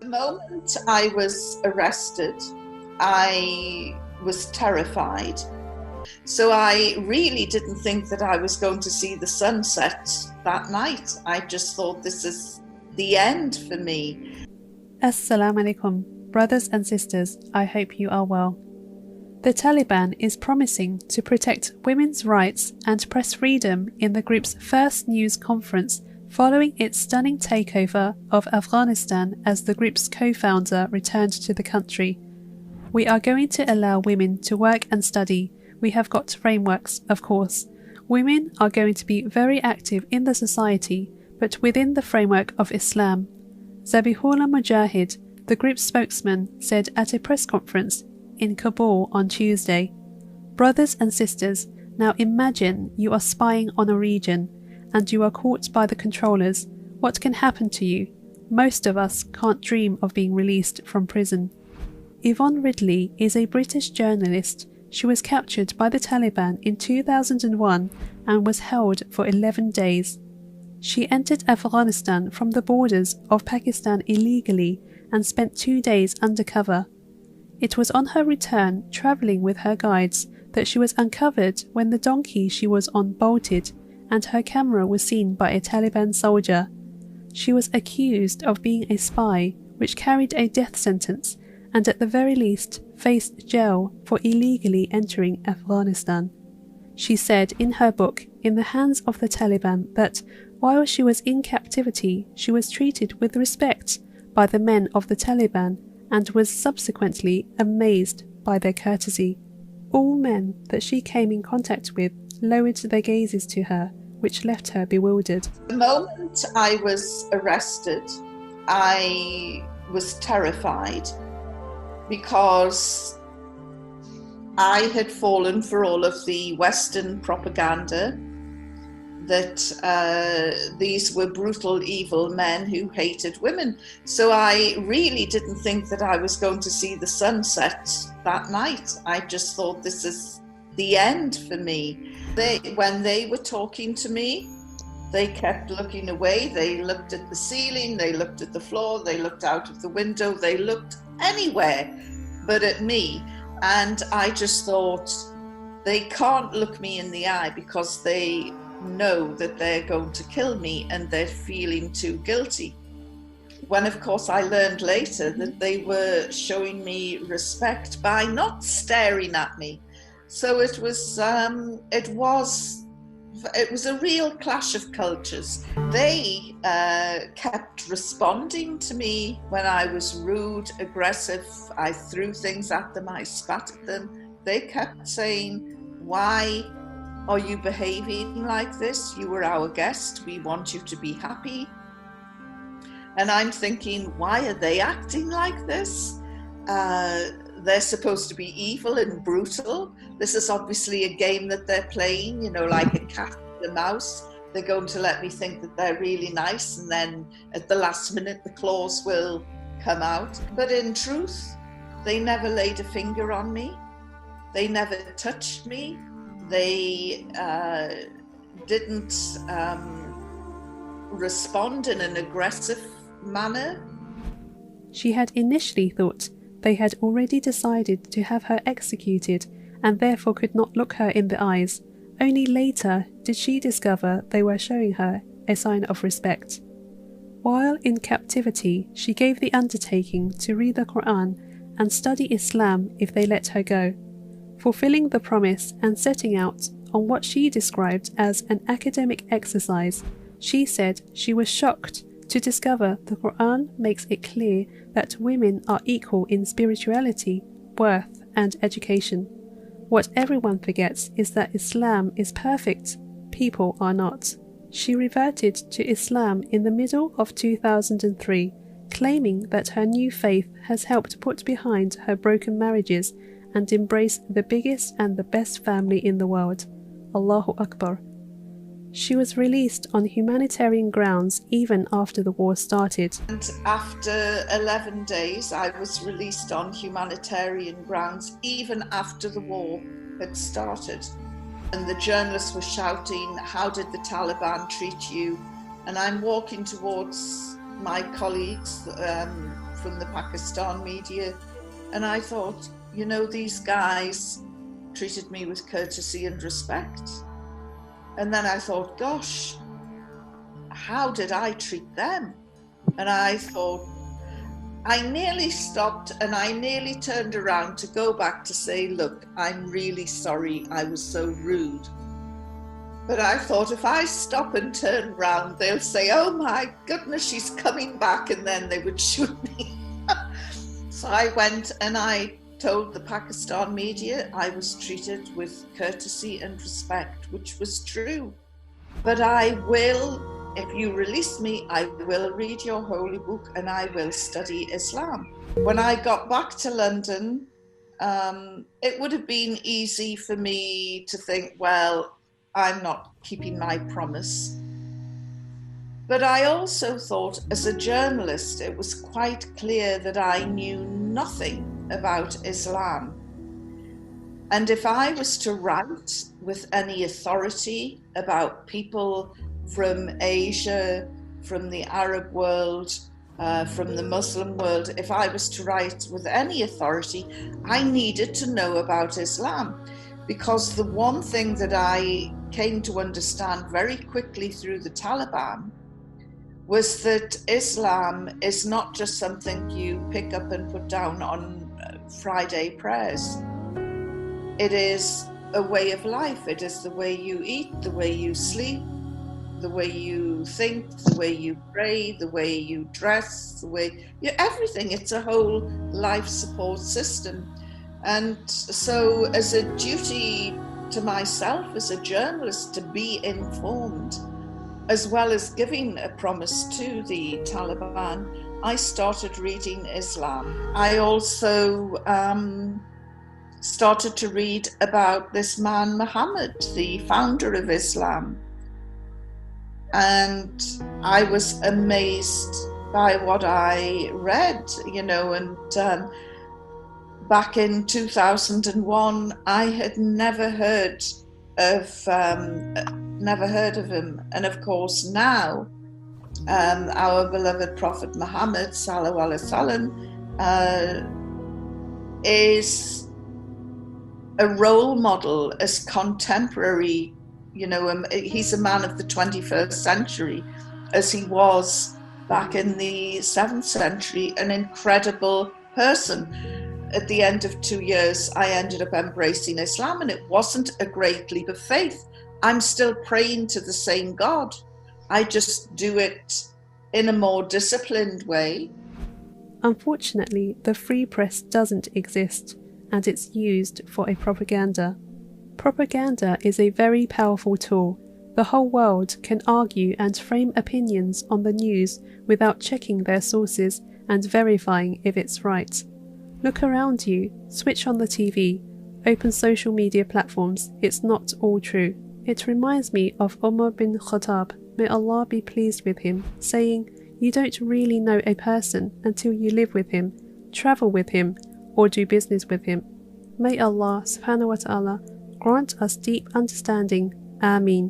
The moment I was arrested, I was terrified. So I really didn't think that I was going to see the sunset that night. I just thought this is the end for me. Assalamu alaikum, brothers and sisters, I hope you are well. The Taliban is promising to protect women's rights and press freedom in the group's first news conference following its stunning takeover of Afghanistan as the group's co-founder returned to the country. We are going to allow women to work and study. We have got frameworks, of course. Women are going to be very active in the society, but within the framework of Islam. Zabihullah Mujahid, the group's spokesman, said at a press conference in Kabul on Tuesday, "Brothers and sisters, now imagine you are spying on a region and you are caught by the controllers. What can happen to you? Most of us can't dream of being released from prison." Yvonne Ridley is a British journalist. She was captured by the Taliban in 2001 and was held for 11 days. She entered Afghanistan from the borders of Pakistan illegally and spent 2 days undercover. It was on her return, travelling with her guides, that she was uncovered when the donkey she was on bolted and her camera was seen by a Taliban soldier. She was accused of being a spy, which carried a death sentence, and at the very least faced jail for illegally entering Afghanistan. She said in her book, In the Hands of the Taliban, that while she was in captivity, she was treated with respect by the men of the Taliban and was subsequently amazed by their courtesy. All men that she came in contact with lowered their gazes to her, which left her bewildered. The moment I was arrested, I was terrified because I had fallen for all of the Western propaganda that these were brutal, evil men who hated women. So I really didn't think that I was going to see the sunset that night. I just thought this is the end for me. When they were talking to me, they kept looking away. They looked at the ceiling, they looked at the floor, they looked out of the window, they looked anywhere but at me. And I just thought, they can't look me in the eye because they know that they're going to kill me and they're feeling too guilty. When of course I learned later that they were showing me respect by not staring at me. So it was a real clash of cultures. They kept responding to me when I was rude, aggressive. I threw things at them, I spat at them. They kept saying, "Why are you behaving like this? You were our guest. We want you to be happy." And I'm thinking, why are they acting like this? They're supposed to be evil and brutal. This is obviously a game that they're playing, like a cat and a mouse. They're going to let me think that they're really nice, and then at the last minute the claws will come out. But in truth, they never laid a finger on me. They never touched me. They didn't respond in an aggressive manner. She had initially thought they had already decided to have her executed and therefore could not look her in the eyes. Only later did she discover they were showing her a sign of respect. While in captivity, she gave the undertaking to read the Quran and study Islam if they let her go, fulfilling the promise and setting out on what she described as an academic exercise. She said she was shocked to discover the Quran makes it clear that women are equal in spirituality, worth, and education. What everyone forgets is that Islam is perfect, people are not. She reverted to Islam in the middle of 2003, claiming that her new faith has helped put behind her broken marriages and embrace the biggest and the best family in the world. Allahu Akbar. She was released on humanitarian grounds even after the war started. And after 11 days, I was released on humanitarian grounds even after the war had started. And the journalists were shouting, "How did the Taliban treat you?" And I'm walking towards my colleagues, from the Pakistan media, and I thought, you know, these guys treated me with courtesy and respect. And then I thought, gosh, how did I treat them? And I thought, I nearly stopped and I nearly turned around to go back to say, look, I'm really sorry I was so rude. But I thought, if I stop and turn around, they'll say, oh my goodness, she's coming back, and then they would shoot me. So I went and I told the Pakistan media I was treated with courtesy and respect, which was true. But I will, if you release me, I will read your holy book and I will study Islam. When I got back to London, it would have been easy for me to think, well, I'm not keeping my promise. But I also thought, as a journalist, it was quite clear that I knew nothing about Islam. And if I was to write with any authority about people from Asia, from the Arab world, from the Muslim world, if I was to write with any authority, I needed to know about Islam. Because the one thing that I came to understand very quickly through the Taliban was that Islam is not just something you pick up and put down on Friday prayers. It is a way of life. It is the way you eat, the way you sleep, the way you think, the way you pray, the way you dress, the way everything. It's a whole life support system. And so as a duty to myself as a journalist to be informed, as well as giving a promise to the Taliban, I started reading Islam. I also started to read about this man, Muhammad, the founder of Islam. And I was amazed by what I read, you know, and back in 2001, I had never heard of him. And of course now, our beloved Prophet Muhammad sallallahu alaihi wasallam is a role model as contemporary, you know, he's a man of the 21st century, as he was back in the 7th century, an incredible person. At the end of 2 years, I ended up embracing Islam, and it wasn't a great leap of faith. I'm still praying to the same God. I just do it in a more disciplined way. Unfortunately, the free press doesn't exist, and it's used for a propaganda. Propaganda is a very powerful tool. The whole world can argue and frame opinions on the news without checking their sources and verifying if it's right. Look around you, switch on the TV, open social media platforms, it's not all true. It reminds me of Umar bin Khattab, may Allah be pleased with him, saying, you don't really know a person until you live with him, travel with him, or do business with him. May Allah subhanahu wa ta'ala grant us deep understanding. Ameen.